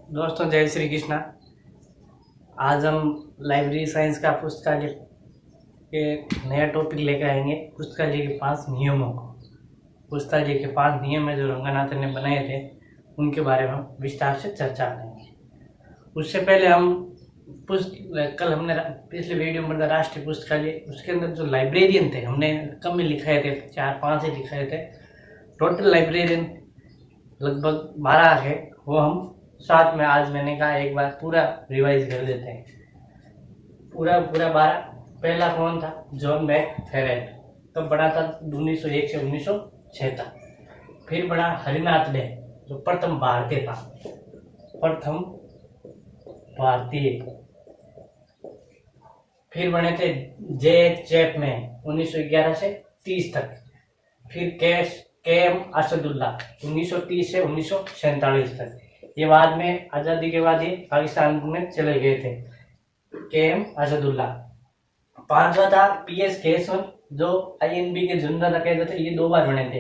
दोस्तों जय श्री कृष्णा। आज हम लाइब्रेरी साइंस का पुस्तकालय के नया टॉपिक लेकर आएंगे। पुस्तकालय के 5 नियमों को। पुस्तकालय के 5 नियम है जो रंगनाथन ने बनाए थे, उनके बारे में हम विस्तार से चर्चा करेंगे। उससे पहले हम कल हमने पिछले वीडियो में बताया राष्ट्रीय पुस्तकालय, उसके अंदर जो लाइब्रेरियन थे हमने कम ही लिखाए थे, 4-5 ही लिखाए थे। टोटल लाइब्रेरियन लगभग 12 है, वो हम साथ में आज मैंने कहा एक बार पूरा रिवाइज कर देते हैं। पूरा 12। पहला कौन था? जॉन मैकफेरेट, तब बना था 1901 से 1906 तक। फिर बना हरिनाथ डे, जो प्रथम भारतीय था, प्रथम भारतीय। फिर बने थे जे चैपमैन 1911 से 30 तक। फिर के एम असदुल्ला 1930 से 1947 तक। ये बाद में आज़ादी के बाद ये पाकिस्तान में चले गए थे। के एम असदुल्ला। 5वां था पीएस केशवन, जो आईएनबी के जनरल कहते थे। ये 2 बार बने थे,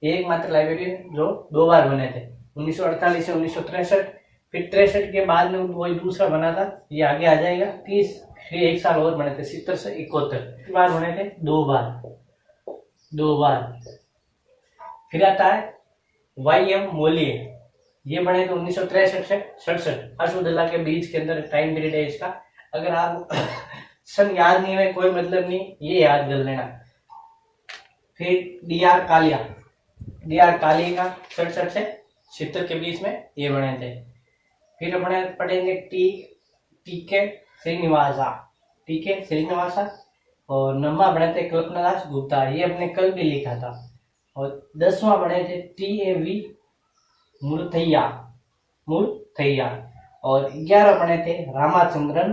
एकमात्र लाइब्रेरियन जो 2 बार बने थे, 1948 से 1963। फिर 63 के बाद में वही दूसरा बना था, ये आगे आ जाएगा 30। फिर 1 साल और बने थे 70 से 71 बार बने थे, 2 बार। फिर आता है वाई एम मोलिये, ये बने थे 1963 से 67। असदुल्ला के बीच के अंदर टाइम पीरियड है इसका। अगर आप सन याद नहीं है कोई मतलब नहीं, ये याद कर लेना। फिर डी आर कालिया का 67 से 70 के बीच में ये बने थे। फिर अपने पढ़ेंगे टी के श्रीनिवासा और 9वां बने थे कल्पनादास गुप्ता, ये अपने कल भी लिखा था। और 10वां बने थे टी.ए.वी. मूर्तिया और 11 बने थे रामचंद्रन,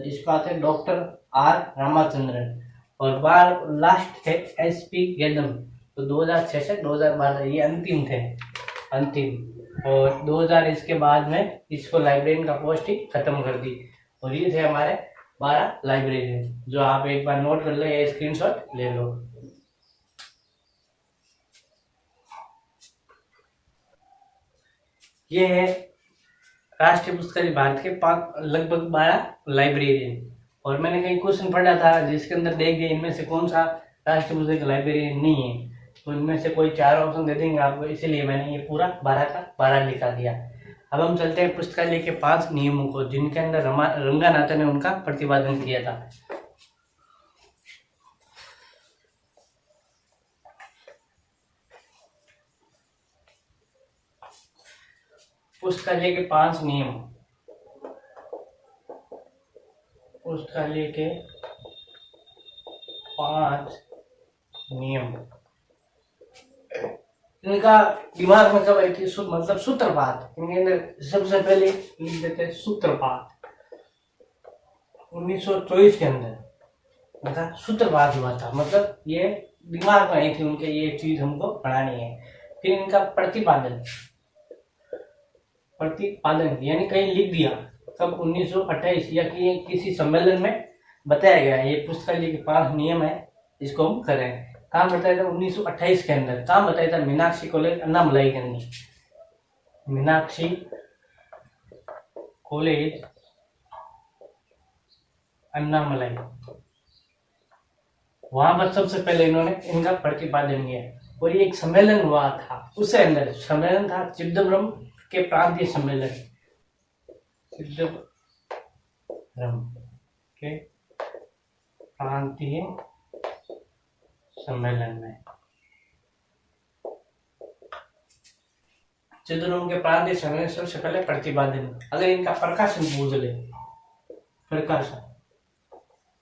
इसको आते डॉक्टर आर रामचंद्रन। और बार लास्ट थे एस.पी. गैदम, तो 2006 से 2012 ये अंतिम थे। और 2000 इसके बाद में इसको लाइब्रेरियन का पोस्ट ही खत्म कर दी। और ये थे हमारे 12 लाइब्रेरियन, जो आप एक बार नोट कर लो या स्क्रीनशॉट ले लो। ये है राष्ट्रीय पुस्तकालय भारत के लगभग 12 लाइब्रेरियन। और मैंने कहीं क्वेश्चन पढ़ा था जिसके अंदर देख गए इनमें से कौन सा राष्ट्रीय पुस्तकालय लाइब्रेरियन नहीं है, तो इनमें से कोई 4 ऑप्शन दे देंगे आपको, इसीलिए मैंने ये पूरा 12 का 12 लिखा दिया। अब हम चलते हैं पुस्तकालय के 5 नियमों को, जिनके अंदर रंगनाथन ने उनका प्रतिपादन किया था। पुस्तकालय के 5 नियम। पुस्तकालय के 5 नियम, इनका दिमाग में कब आई थी? मतलब सूत्रपात। इनके अंदर सबसे पहले लिख देते सूत्रपात। 1924 के अंदर मतलब सूत्रपात हुआ था, मतलब ये दिमाग में आई थी उनके, ये चीज हमको पढ़ानी है। फिर इनका प्रतिपादन यानी कहीं लिख दिया, कब? 1928 या किसी सम्मेलन में बताया गया ये पुस्तकालय के 5 नियम है, इसको हम करें। कहाँ बताया था? 1928 के अंदर। कहाँ बताया था? मीनाक्षी कॉलेज अन्नामलाई के अंदर। मीनाक्षी कॉलेज अन्नामलाई, वहां पर सबसे पहले इन्होंने इनका प्रतिपादन किया। और ये एक सम्मेलन हुआ था, उसके अंदर सम्मेलन था चिदम्बरम के प्रांतीय सम्मेलन, चिदम्बरम के प्रांतीय सम्मेलन में। चिदम्बरम के प्रांतीय सम्मेलन सबसे पहले प्रतिपादन। अगर इनका प्रकाशन पूछ ले, प्रकाशन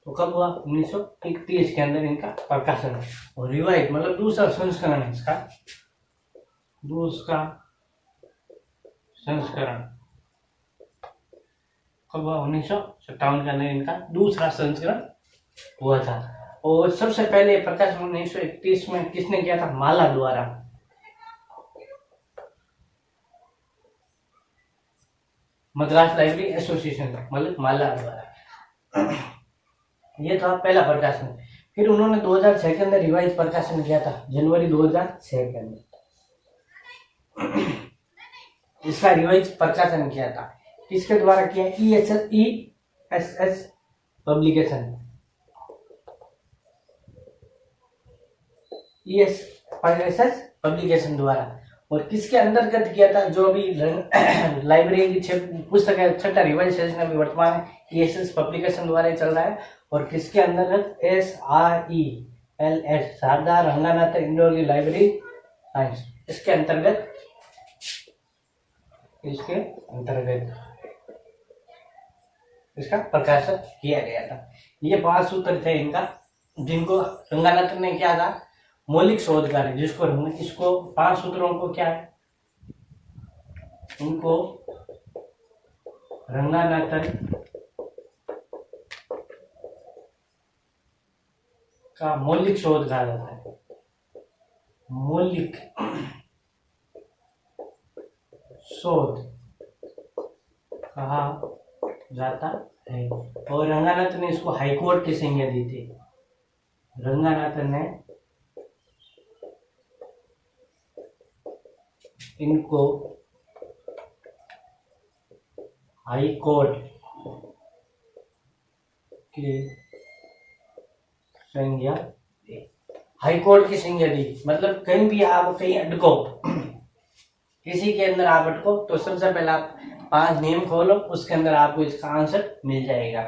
तो कब हुआ? 1931 के अंदर इनका प्रकाशन। और रिवाइज मतलब दूसरा संस्करण है इसका, दूसरा संस्करण कब हुआ? 1957 के अंदर इनका दूसरा संस्करण हुआ था। और सबसे पहले प्रकाशन 1931 में किसने किया था? माला द्वारा। मद्रास लाइब्रेरी एसोसिएशन, मतलब माला द्वारा। ये था पहला प्रकाशन। फिर उन्होंने 2006 के अंदर रिवाइज प्रकाशन किया था, जनवरी 2006 के अंदर। इसका रिवाइज प्रकाशन किया था। किसके द्वारा किया? ESS पब्लिकेशन, ESS पब्लिकेशन द्वारा। और किसके अंतर्गत किया था? जो अभी लाइब्रेरी की पुस्तक है, छठा रिवाइज सेशन अभी वर्तमान ESS पब्लिकेशन द्वारा ही चल रहा है। और किसके अंतर्गत? SRELS, शारदा रंगनाथन इंडोर की लाइब्रेरी साइंस, इसके अंतर्गत इसका प्रकाशन किया गया था। ये 5 सूत्र थे इनका, जिनको रंगनाथन ने क्या था? मौलिक शोध कार्य, जिसको इसको 5 सूत्रों को क्या है? इनको रंगनाथन का मौलिक शोध कहा जाता है, मौलिक शोध कहा जाता है। और रंगनाथन ने इसको हाईकोर्ट की संज्ञा दी थी। रंगनाथन ने इनको हाईकोर्ट की संज्ञा दी। हाईकोर्ट की संज्ञा दी मतलब कहीं भी आप कहीं अटको, किसी के अंदर आप अटको तो सबसे पहले आप 5 नियम खोलो, उसके अंदर आपको इसका आंसर मिल जाएगा।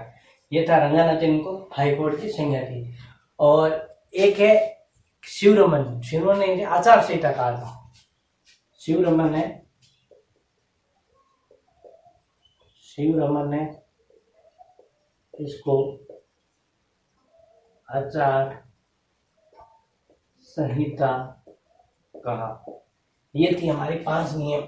ये था रंगनाथन को हाईकोर्ट की संज्ञा थी। और एक है शिवरमन, शिवरमन ने आचार संहिता कहा था। शिवरमन ने इसको आचार संहिता कहा। ये थी हमारी 5 नियम।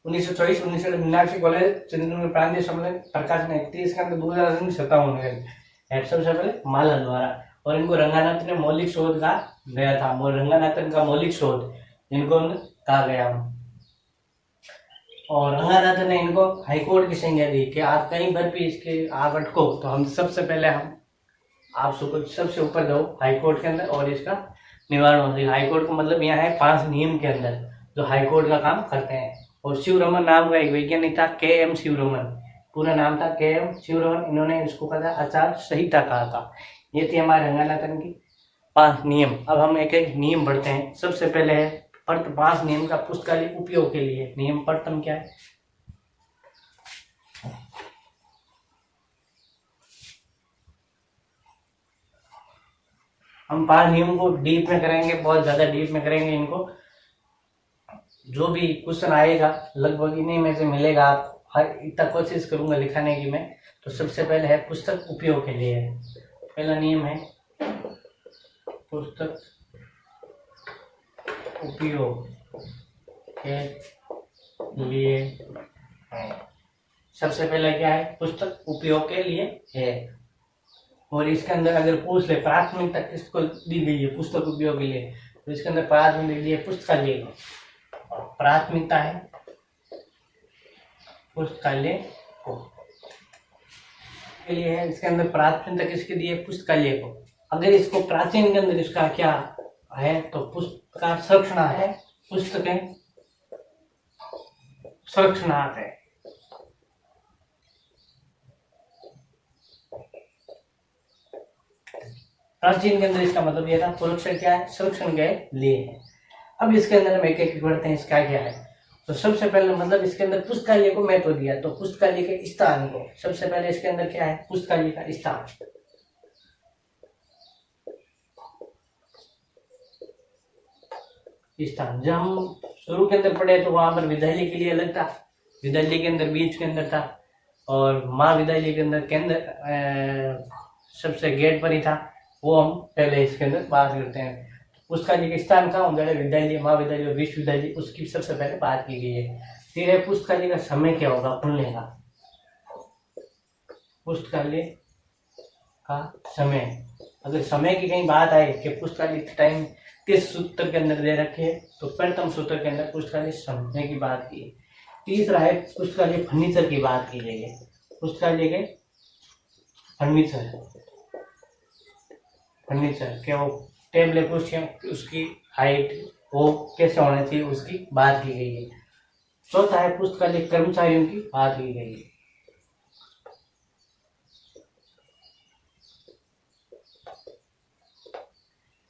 1924 1999 कॉलेज चंद्र में प्रांतीय सम्मेलन प्रकाशन 31 के अंदर 2057 है सबसे पहले माला द्वारा। और इनको रंगनाथन ने मौलिक शोध कहा गया था। रंगनाथन का मौलिक शोध इनको कहा गया। और रंगनाथन ने इनको हाईकोर्ट की संज्ञा दी कि आप कहीं पर भी इसके आप अटको तो हम सबसे पहले आप सबसे ऊपर जाओ हाईकोर्ट के अंदर और इसका निवारण हो जाएगा। हाईकोर्ट का मतलब यहाँ है 5 नियम के अंदर जो हाईकोर्ट का काम करते हैं। और शिवरमन नाम का एक वैज्ञानिक था, KM शिवरमन, पूरा नाम था KM शिवरमन। इन्होंने इसको कहा आचार संहिता कहा था। ये थी हमारे रंगनाथन की 5 नियम। अब हम एक एक नियम बढ़ते हैं। सबसे पहले है 5 नियम का पुस्तकालय उपयोग के लिए। नियम प्रथम क्या है? हम 5 नियम को डीप में करेंगे, बहुत ज्यादा डीप में करेंगे इनको। जो भी क्वेश्चन आएगा लगभग इन्हीं में से मिलेगा। आप हर इतना कोशिश करूंगा लिखाने की मैं। तो सबसे पहले है पुस्तक उपयोग के लिए। पहला नियम है पुस्तक उपयोग के लिए है। सबसे पहले क्या है? पुस्तक उपयोग के लिए है। और इसके अंदर अगर पूछ ले प्राथमिकता किसको दी गई है पुस्तक उपयोग के लिए, तो इसके अंदर प्राथमिकता दी है पुस्तकालय को। प्राथमिकता है पुस्तकालय को के लिए है। इसके अंदर प्राथमिकता किसके दी है? पुस्तकालय को। अगर इसको प्राचीन के अंदर इसका क्या है तो पुस्तक संरक्षणा है, पुस्तकें संरक्षणार्थ है। प्राचीन के अंदर इसका मतलब यह था सुरक्षा क्या है? संरक्षण के लिए है। अब इसके अंदर हम एक एक बढ़ते हैं। इसका क्या है? तो सबसे पहले मतलब इसके अंदर पुस्तकालय को महत्व दिया। तो पुस्तकालय के स्थान को सबसे पहले इसके अंदर क्या है? पुस्तकालय का स्थान। स्थान जब हम शुरू के अंदर पढ़े तो वहां पर विद्यालय के लिए अलग था, विद्यालय के अंदर बीच के अंदर था, और महाविद्यालय के अंदर सबसे गेट पर ही था। वो हम पहले इसके अंदर बात करते हैं। पुस्तकालय के स्थान कहाँ होंगे? विद्यालय, महाविद्यालय, विश्वविद्यालय, उसकी सबसे पहले बात की गई है। फिर है पुस्तकालय का समय क्या होगा खुलने का। पुस्तकालय का समय, अगर समय की कहीं बात आए कि पुस्तकालय टाइम किस सूत्र के अंदर दे रखे है तो प्रथम सूत्र के अंदर पुस्तकालय समय की बात की है। तीसरा है पुस्तकालय फर्नीचर की बात की गई है। पुस्तकालय के फर्नीचर क्या, वो टेबल कुर्सियां उसकी हाइट वो कैसे होना चाहिए उसकी बात की गई है। चौथा है पुस्तकालय कर्मचारियों की बात की गई है।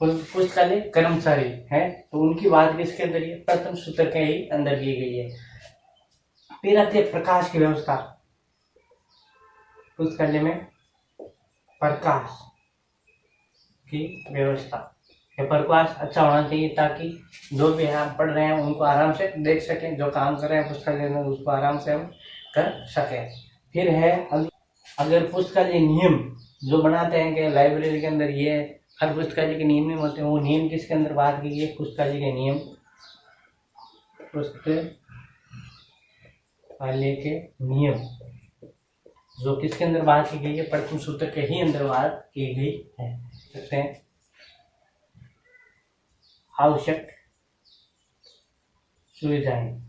पुस्तकालय कर्मचारी है तो उनकी बात किसके अंदर है, प्रथम सूत्र के ही अंदर की गई है। फिर आती है प्रकाश की व्यवस्था। पुस्तकालय में प्रकाश की व्यवस्था, ये प्रकाश अच्छा होना चाहिए ताकि जो भी हम पढ़ रहे हैं उनको आराम से देख सकें, जो काम कर रहे हैं पुस्तकालय में उसको आराम से हम कर सकें। फिर है अगर पुस्तकालय नियम जो बनाते हैं कि लाइब्रेरी के अंदर ये हर पुस्तकालय के नियम होते हैं, वो नियम किसके अंदर बात की है, पुस्तकालय के नियम, पुस्तकालय के नियम जो किसके अंदर बात की गई है, प्रथम सूत्र के ही अंदर बात की गई है। सकते हैं आवश्यक सुविधाएं,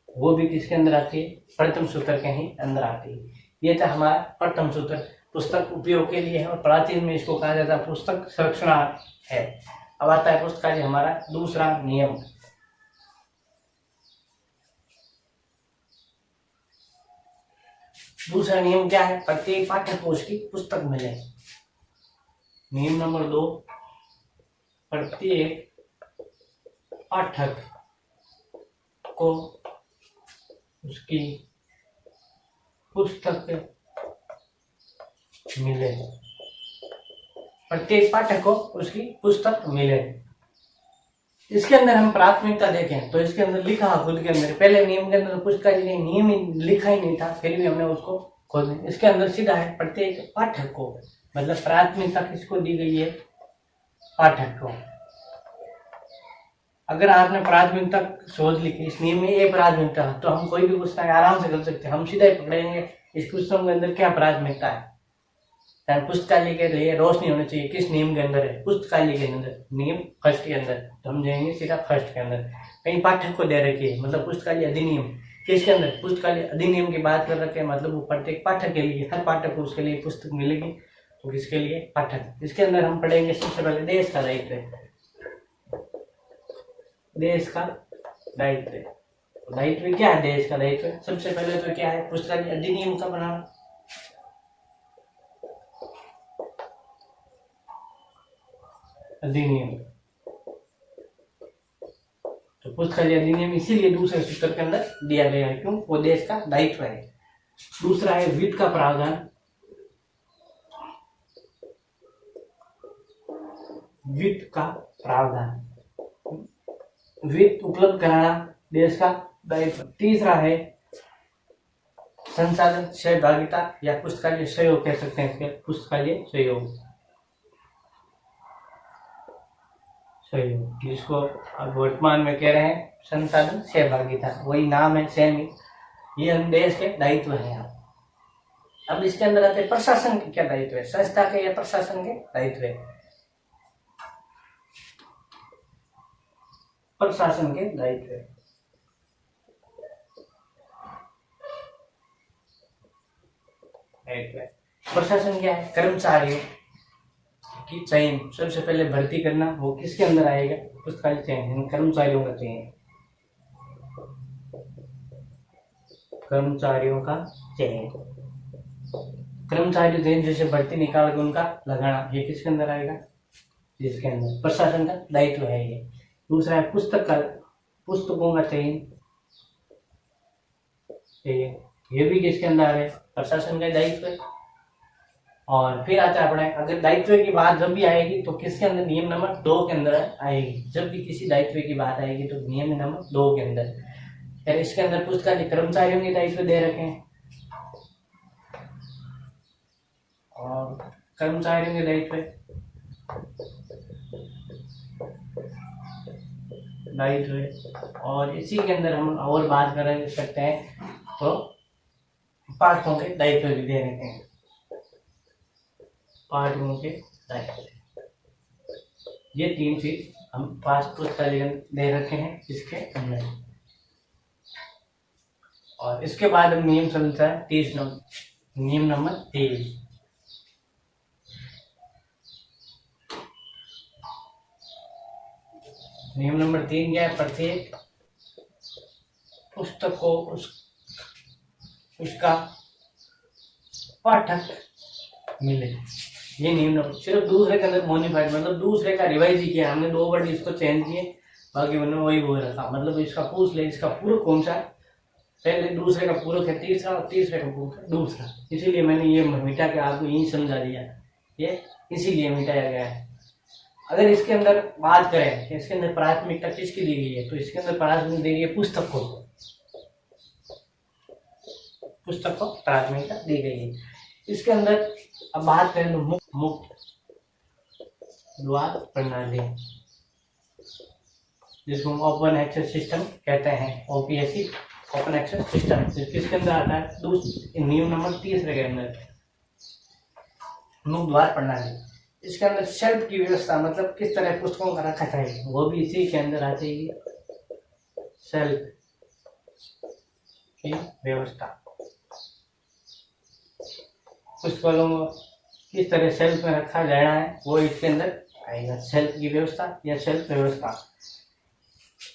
वो भी किसके अंदर आती है, प्रथम सूत्र के ही अंदर आती है। ये था हमारा प्रथम सूत्र, पुस्तक उपयोग के लिए है और प्राचीन में इसको कहा जाता है पुस्तक संरक्षण है। अब आता है पुस्तकालय हमारा दूसरा नियम। दूसरा नियम क्या है, प्रत्येक पाठक को उसकी पुस्तक मिले। नियम नंबर 2, प्रत्येक पाठक को उसकी पुस्तक मिले। प्रत्येक पाठक को उसकी पुस्तक मिले। इसके अंदर हम प्राथमिकता देखें तो इसके अंदर लिखा खुद के अंदर, पहले नियम के अंदर पुस्तकालय नियम लिखा ही नहीं था, फिर भी हमने उसको खोल दिया। इसके अंदर सीधा है प्रत्येक पाठक को, मतलब प्राथमिकता किसको दी गई है, पाठक को। अगर आपने प्राथमिकता सोच लिखी इस नियम में ये प्राथमिकता, तो हम कोई भी पुस्तक आराम से कर सकते हैं। हम सीधा ही पकड़ेंगे इस पुस्तक के अंदर क्या प्राथमिकता है। पुस्तकालय के लिए रोशनी होनी चाहिए किस नियम के अंदर है, पुस्तकालय के अंदर, नियम फर्स्ट के अंदर, तो हम जाएंगे सीधा फर्स्ट के अंदर। कहीं पाठक को दे रखी है, मतलब पुस्तकालय अधिनियम किसके अंदर, पुस्तकालय अधिनियम की बात कर रखे हैं, मतलब वो प्रत्येक पाठक के लिए, हर पाठक को उसके लिए पुस्तक मिलेगी, तो किसके लिए, पाठक। इसके अंदर हम पढ़ेंगे सबसे पहले देश का दायित्व, देश का दायित्व। दायित्व क्या है देश का दायित्व, सबसे पहले तो क्या है, पुस्तकालय अधिनियम का बनाना। अधिनियम, तो पुस्तकालय अधिनियम इसीलिए दूसरे सूत्र के अंदर दिया गया है, क्यों, वो देश का दायित्व है। दूसरा है वित्त का प्रावधान। वित्त का प्रावधान, वित्त उपलब्ध कराना देश का दायित्व। तीसरा है संसाधन सहभागिता या पुस्तकालय सहयोग कह सकते हैं इसके, पुस्तकालय सहयोग, सहयोग जिसको अब वर्तमान में कह रहे हैं संसाधन सहभागिता, वही नाम है सेम ही, ये हम देश के दायित्व है यहाँ। अब इसके अंदर आते हैं प्रशासन के क्या दायित्व है, संस्था के या प्रशासन के दायित्व है, प्रशासन के दायित्व है। प्रशासन क्या है, कर्मचारियों की चयन, सबसे पहले भर्ती करना, वो किसके अंदर आएगा, पुस्तकालय चयन, कर्मचारियों का चयन, कर्मचारियों का चयन, कर्मचारी चयन जैसे भर्ती निकाल के उनका लगाना, ये किसके अंदर आएगा, इसके अंदर प्रशासन का दायित्व है ये। दूसरा है पुस्तकों का चयन, ये भी किसके अंदर है, प्रशासन का दायित्व है। और फिर आता है अपने, अगर दायित्व की बात जब भी आएगी तो किसके अंदर, नियम नंबर 2 के अंदर आएगी। जब भी किसी दायित्व की बात आएगी तो नियम नंबर 2 के अंदर, यार इसके अंदर पुस्तकालय कर्मचारियों के दायित्व दे रखे हैं और कर्मचारियों के दायित्व और इसी के अंदर हम और बात कर सकते हैं तो पाठकों के दायित्व भी दे रखे हैं, पाठकों के दायित्व, ये 3 चीज हम पुस्तकालय दे रखे हैं इसके अंदर। और इसके बाद हम नियम चलता है 30 नंबर, नियम नंबर 23। नियम नंबर 3 क्या है? प्रत्येक पुस्तक को उसका पाठक मिले। ये नियम नंबर, सिर्फ दूसरे के अंदर मोनिफाइड मतलब दूसरे का रिवाइज ही किया हमने, 2 वर्ड इसको चेंज किए, बाकी मैंने वही बोल रखा। मतलब इसका पूछ ले इसका पूर्व कौन सा है, पहले दूसरे का पूर्व है तीसरा और तीसरे का पूर्व दूसरा, इसीलिए मैंने ये मिटा के आपको यही समझा दिया, ये इसीलिए मिटाया गया है। अगर इसके अंदर बात करें कि इसके अंदर प्राथमिकता किसकी दी गई है, तो इसके अंदर प्राथमिकता दी गई है पुस्तक को, पुस्तक को प्राथमिकता दी गई है। इसके अंदर अब बात करें तो मुक्त द्वार प्रणाली, जिसको हम ओपन एक्सेस सिस्टम कहते हैं, ओपीएससी ओपन एक्सेस सिस्टम, किसके अंदर आता है? नियम नंबर 30 के अंदर मुक्त द्वार प्रणाली। इसके अंदर शेल्फ की व्यवस्था, मतलब किस तरह पुस्तकों का रखा जाए, वो भी इसी के अंदर आ जाएगी, शेल्फ की व्यवस्था। पुस्तकों को किस तरह शेल्फ में रखा जाना है वो इसके अंदर आएगा, शेल्फ की व्यवस्था या शेल्फ व्यवस्था।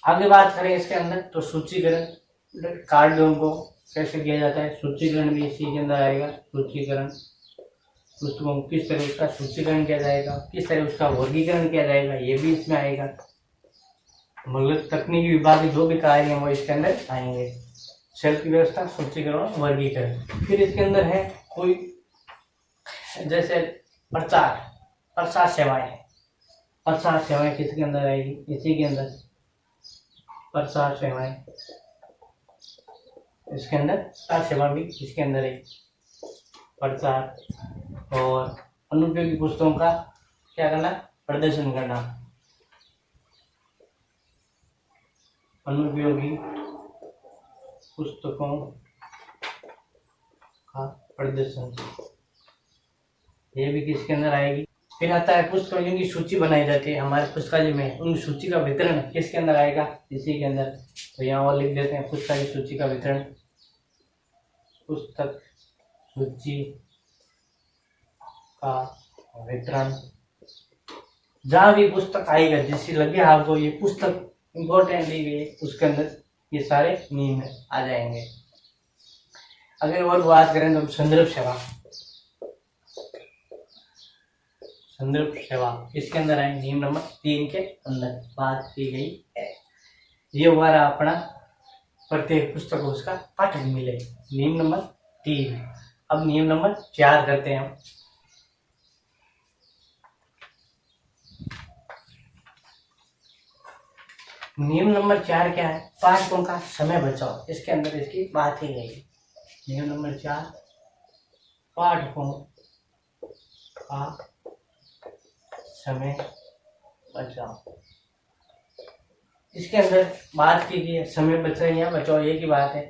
आगे बात करें इसके अंदर तो सूचीकरण, कार्डों को कैसे किया जाता है, सूचीकरण भी इसी के अंदर आएगा। सूचीकरण, पुस्तकों को किस तरह उसका सूचीकरण किया जाएगा, किस तरह उसका वर्गीकरण किया जाएगा, ये भी इसमें आएगा। मतलब तकनीकी विभाग जो भी कार्य हैं वो इसके अंदर आएंगे, शेल्फ की व्यवस्था, सूचीकरण, वर्गीकरण। फिर इसके अंदर है कोई जैसे प्रचार सेवाएं, प्रचार सेवाएं किसके अंदर आएगी? इसी के अंदर प्रचार सेवाएं, इसके अंदर प्रचार सेवा भी इसके अंदर है। प्रचार और अनुपयोगी पुस्तकों का क्या करना? प्रदर्शन करना, अनुपयोगी पुस्तकों का प्रदर्शन, ये भी किसके अंदर आएगी। फिर आता है पुस्तकों की सूची बनाई जाती है हमारे पुस्तकालय में, उन सूची का वितरण किसके अंदर आएगा? इसी के अंदर। तो यहाँ और लिख देते हैं, पुस्तक की सूची का वितरण, पुस्तक सूची का वितरण। जहाँ भी पुस्तक आएगा जिससे लगे आपको ये पुस्तक इम्पोर्टेंट दी गई है, उसके अंदर ये सारे नियम आ जाएंगे। अगर और बात करें तो संदर्भ सेवा, संदर्भ सेवा इसके अंदर है, नियम नंबर 3 के अंदर बात की गई है। ये हमारा अपना प्रत्येक पुस्तक को उसका पाठक मिले, नियम नंबर 3। अब नियम नंबर 4 करते हैं हम। नियम नंबर 4 क्या है? पाठकों का समय बचाओ, इसके अंदर इसकी बात ही गई। नियम नंबर 4, पाठकों का समय बचाओ। इसके अंदर बात की गई है समय बचाए या बचाओ, एक ही बात है,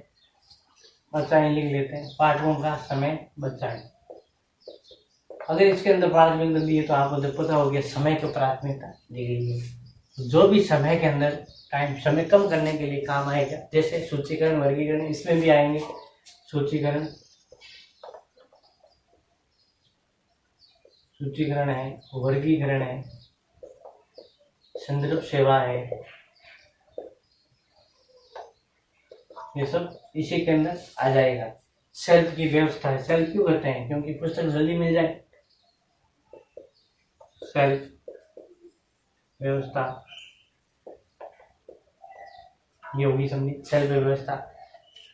बचाए लिख लेते हैं, पाठकों का समय बचाए। अगर इसके अंदर प्राथमिकता दी है तो आपको जब पता हो गया समय को प्राथमिकता दी गई है। जो भी समय के अंदर टाइम समय कम करने के लिए काम आएगा, जैसे सूचीकरण, वर्गीकरण, इसमें भी आएंगे। सूचीकरण, सूचीकरण है, वर्गीकरण है, संदर्भ सेवा है, ये सब इसी के अंदर आ जाएगा। शेल्फ की व्यवस्था है, शेल्फ क्यों करते हैं? क्योंकि पुस्तक जल्दी मिल जाए, शेल्फ व्यवस्था ये होगी समझी, शेल्फ व्यवस्था।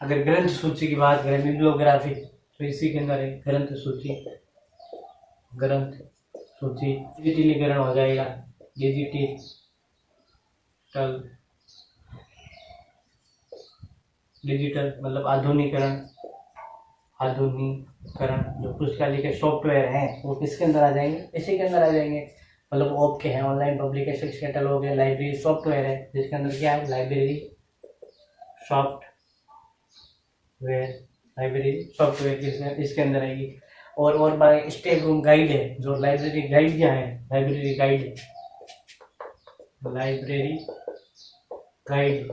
अगर ग्रंथ सूची की बात करें, बिब्लियोग्राफी, तो इसी के अंदर है ग्रंथ सूची, ग्रंथ सूची। डिजिटलीकरण हो जाएगा, डिजिटल मतलब आधुनिकरण, आधुनिकरण। जो पुस्तकालय के सॉफ्टवेयर हैं वो किसके अंदर आ जाएंगे? इसी के अंदर आ जाएंगे। मतलब ओप के हैं, ऑनलाइन पब्लिकेशन कैटलॉग है, लाइब्रेरी सॉफ्टवेयर है, जिसके अंदर क्या है? लाइब्रेरी सॉफ्टवेयर, लाइब्रेरी सॉफ्टवेयर इसके अंदर आएगी। और बाय स्टेट रूम गाइड है, जो लाइब्रेरी गाइड क्या है? लाइब्रेरी गाइड, लाइब्रेरी गाइड,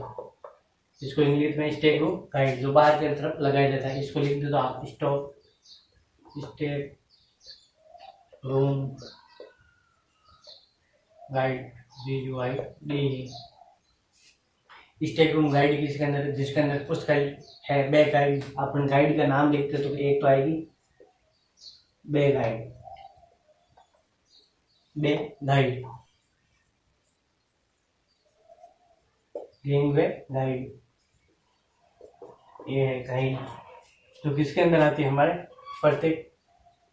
इसको इंग्लिश में स्टेट रूम गाइड, जो बाहर की तरफ लगाया जाता है, इसको लिख दो तो आप state room guide, GUID। State room guide किसके अंदर, जिसके अंदर पुस्तकालय है बे गाइड। अपन गाइड का नाम लिखते तो एक तो आएगी बे गाइड, बे गाइड, वे गाइड, ये है गाइड जो किसके अंदर आती है, हमारे प्रत्येक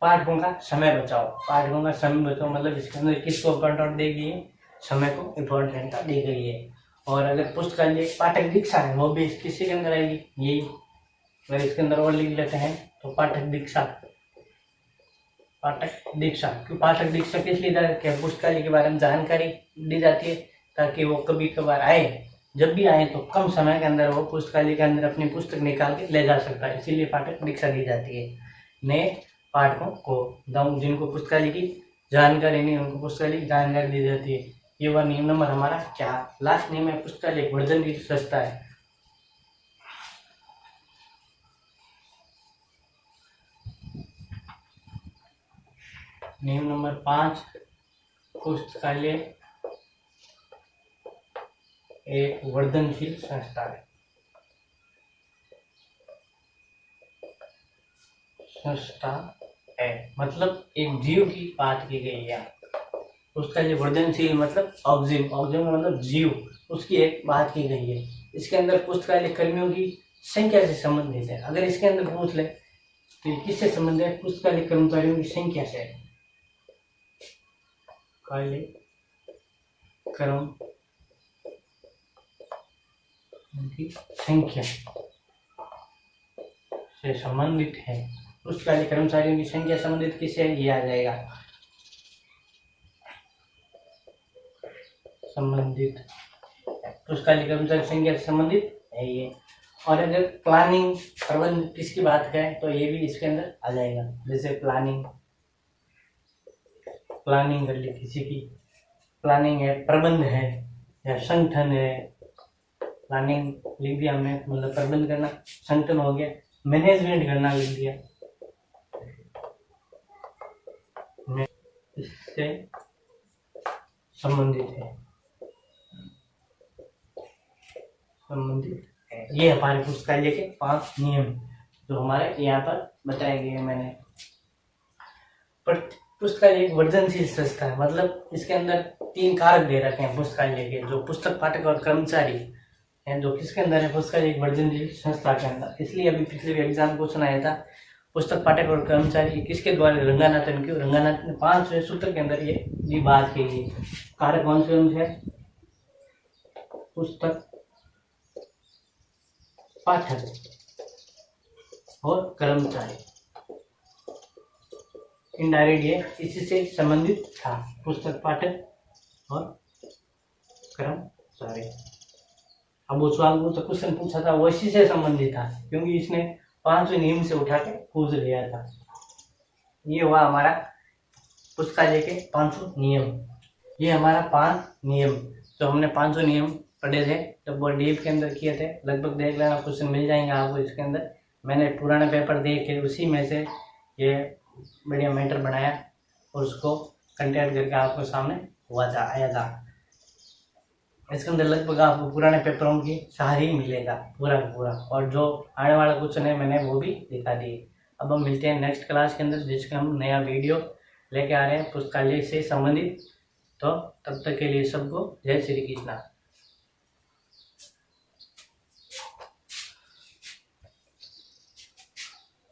पाठकों का समय बचाओ। पाठकों का समय बचाओ मतलब इसके अंदर किसको इम्पोर्टेंट दी गई है, समय को इम्पोर्टेंट दी गई है। और अगर पुस्तकालय पाठक दीक्षा है वो भी किसी के अंदर आएगी, यही। अगर इसके अंदर और लिख लेते हैं तो पाठक दीक्षा, पाठक दीक्षा। क्यों पाठक दीक्षा किस लिए जाती है, पुस्तकालय के बारे में जानकारी दी जाती है ताकि वो कभी कभार आए, जब भी आए तो कम समय के अंदर वो पुस्तकालय के अंदर अपनी पुस्तक निकाल के ले जा सकता है, इसीलिए पाठक दीक्षा दी जाती है। नए पाठकों को जिनको पुस्तकालय की जानकारी नहीं, उनको पुस्तकालय की जानकारी दी जाती है। ये वह नियम नंबर हमारा 4। लास्ट नियम है पुस्तकालय वर्धन की संस्था है। नियम नंबर 5, पुस्तकालय एक वर्धनशील संस्था है। संस्था है मतलब एक जीव की बात की गई है। पुस्तकालय वर्धनशील मतलब ऑक्सिम, ऑक्सिम मतलब जीव, उसकी एक बात की गई है। इसके अंदर पुस्तकालय कर्मियों की संख्या से संबंधित है। अगर इसके अंदर पूछ ले तो ये किससे संबंधित है, पुस्तकालय कर्मचारियों की संख्या से। पुस्तकालय कर्म की संख्या से संबंधित है। पुस्तकालय कर्मचारियों की संख्या संबंधित किससे, ये आ जाएगा संबंधित, पुस्तकालय कर्मचारी संख्या से संबंधित है ये। और अगर प्लानिंग प्रबंध किसकी बात करें तो ये भी इसके अंदर आ जाएगा। जैसे प्लानिंग, प्लानिंग कर ली किसी की, प्लानिंग है, प्रबंध है या संगठन है। प्लानिंग लिख दिया हमने मतलब प्रबंध करना, संगठन हो गया, मैनेजमेंट करना लिख दिया, इससे संबंधित है, संबंधित है। ये हमारे पुस्तकालय के 5 नियम जो हमारे यहाँ पर बताए गए हैं मैंने। पर पुस्तकालय एक वर्धनशील संस्था है मतलब इसके अंदर 3 कारक दे रखे हैं पुस्तकालय के, जो पुस्तक पाठक और कर्मचारी हैं, जो किसके अंदर है, पुस्तकालय एक वर्धनशील संस्था के अंदर। इसलिए अभी पिछले एग्जाम क्वेश्चन आया था, पुस्तक पाठक और कर्मचारी किसके द्वारा रंगानाथन, क्यों रंगानाथन ने 5 सूत्र के अंदर ये बात की गई। कारक कौन से है, पुस्तक पाठक और कर्मचारी, इनडायरेक्ट ये इसी से संबंधित था, पुस्तक पाठक और कर्मचारी। अब वो सवाल को तो क्वेश्चन पूछा था वो इसी से संबंधित था क्योंकि इसने 5 नियम से उठा के पूछ लिया था। ये हुआ हमारा पुस्तकालय के 500 नियम। ये हमारा 5 नियम जो हमने 500 नियम पढ़े थे जब वो डीप के अंदर किए थे। लगभग देख लेना, क्वेश्चन मिल जाएंगे आपको इसके अंदर। मैंने पुराना पेपर देख के उसी में से ये बढ़िया मैटर बनाया और उसको कंटेंट करके आपको सामने हुआ था, आया था। इसके अंदर लगभग आपको पुराने पेपरों की सहारी मिलेगा पूरा का पूरा, और जो आने वाला क्वेश्चन है मैंने वो भी दिखा दिए। अब हम मिलते हैं नेक्स्ट क्लास के अंदर जिसका हम नया वीडियो लेके आ रहे हैं पुस्तकालय से संबंधित। तो तब तक के लिए सबको जय श्री कृष्णा।